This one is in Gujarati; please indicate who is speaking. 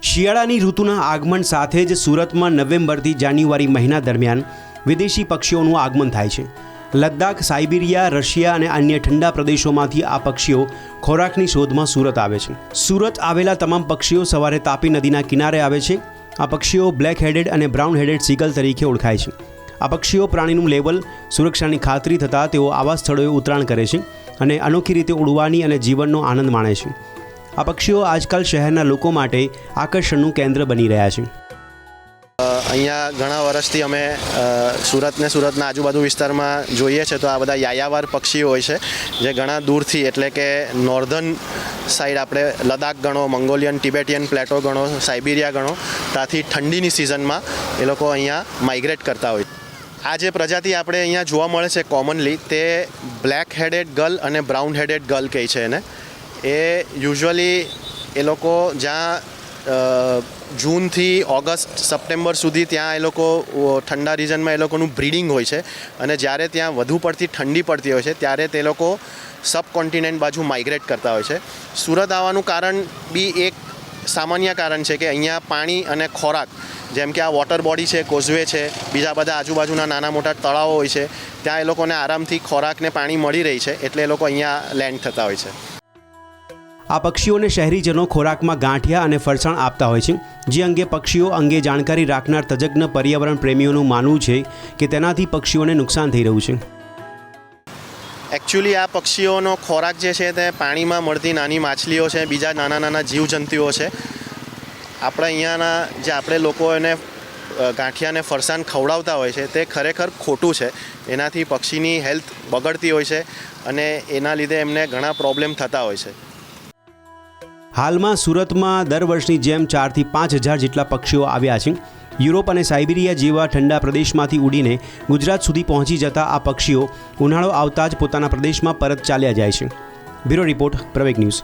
Speaker 1: શિયાળાની ઋતુના આગમન સાથે જ સુરતમાં નવેમ્બરથી જાન્યુઆરી મહિના દરમિયાન વિદેશી પક્ષીઓનું આગમન થાય છે. લદ્દાખ, સાઇબિરિયા, રશિયા અને અન્ય ઠંડા પ્રદેશોમાંથી આ પક્ષીઓ ખોરાકની શોધમાં સુરત આવે છે. સુરત આવેલા તમામ પક્ષીઓ સવારે તાપી નદીના કિનારે આવે છે. આ પક્ષીઓ બ્લેક હેડેડ અને બ્રાઉન હેડેડ સીગલ તરીકે ઓળખાય છે. આ પક્ષીઓ પ્રાણીનું લેવલ સુરક્ષાની ખાતરી થતાં તેઓ આવા સ્થળોએ ઉતરાણ કરે છે અને અનોખી રીતે ઉડવાની અને જીવનનો આનંદ માણે છે. આ પક્ષીઓ આજકાલ શહેરના લોકો માટે આકર્ષણનું કેન્દ્ર બની રહ્યા છે.
Speaker 2: અહીંયા ઘણા વર્ષથી અમે સુરતના આજુબાજુ વિસ્તારમાં જોઈએ છે તો આ બધા યાયાવાર પક્ષીઓ હોય છે જે ઘણા દૂરથી એટલે કે નોર્ધન સાઈડ આપણે લદ્દાખ ગણો, મંગોલિયન ટિબેટિયન પ્લેટો ગણો, સાઇબિરિયા ગણો, ત્યાંથી ઠંડીની સિઝનમાં એ લોકો અહીંયા માઇગ્રેટ કરતા હોય. આ જે પ્રજાતિ આપણે અહીંયા જોવા મળે છે કોમનલી તે બ્લેક હેડેડ ગલ અને બ્રાઉન હેડેડ ગલ કહે છે એને. એ યુઝ્યુઅલી એ લોકો જ્યાં જૂનથી ઓગસ્ટ, સપ્ટેમ્બર સુધી ત્યાં એ લોકો ઠંડા રિજનમાં એ લોકોનું બ્રીડિંગ હોય છે અને જ્યારે ત્યાં વધુ પડતી ઠંડી પડતી હોય છે ત્યારે તે લોકો સબકોન્ટિનેન્ટ બાજુ માઇગ્રેટ કરતા હોય છે. સુરત આવવાનું કારણ બી એક સામાન્ય કારણ છે કે અહીંયા પાણી અને ખોરાક, જેમ કે આ વોટર બોડી છે, કોઝવે છે, બીજા બધા આજુબાજુના નાના મોટા તળાવો હોય છે, ત્યાં એ લોકોને આરામથી ખોરાક ને પાણી મળી રહી છે એટલે એ લોકો અહીંયા લેન્ડ થતા હોય છે.
Speaker 1: આ પક્ષીઓને શહેરીજનો ખોરાકમાં ગાંઠિયા અને ફરસાણ આપતા હોય છે, જે અંગે પક્ષીઓ અંગે જાણકારી રાખનાર તજજ્ઞ પર્યાવરણ પ્રેમીઓનું માનવું છે કે તેનાથી પક્ષીઓને નુકસાન થઈ રહ્યું છે.
Speaker 2: એકચ્યુઅલી આ પક્ષીઓનો ખોરાક જે છે તે પાણીમાં મળતી નાની માછલીઓ છે, બીજા નાના નાના જીવજંતુઓ છે. આપણે અહીંયાના જે આપણે લોકો એને ગાંઠિયાને ફરસાણ ખવડાવતા હોય છે તે ખરેખર ખોટું છે. એનાથી પક્ષીની હેલ્થ બગડતી હોય છે અને એના લીધે એમને ઘણા પ્રોબ્લેમ થતા હોય છે.
Speaker 1: હાલમાં સુરતમાં દર વર્ષની જેમ 4,000 થી 5,000 જેટલા પક્ષીઓ આવ્યા છે. યુરોપ અને સાઇબિરિયા જેવા ઠંડા પ્રદેશમાંથી ઉડીને ગુજરાત સુધી પહોંચી જતા આ પક્ષીઓ ઉનાળો આવતા જ પોતાના પ્રદેશમાં પરત ચાલ્યા જાય છે. બ્યુરો રિપોર્ટ, પ્રવેગ ન્યૂઝ.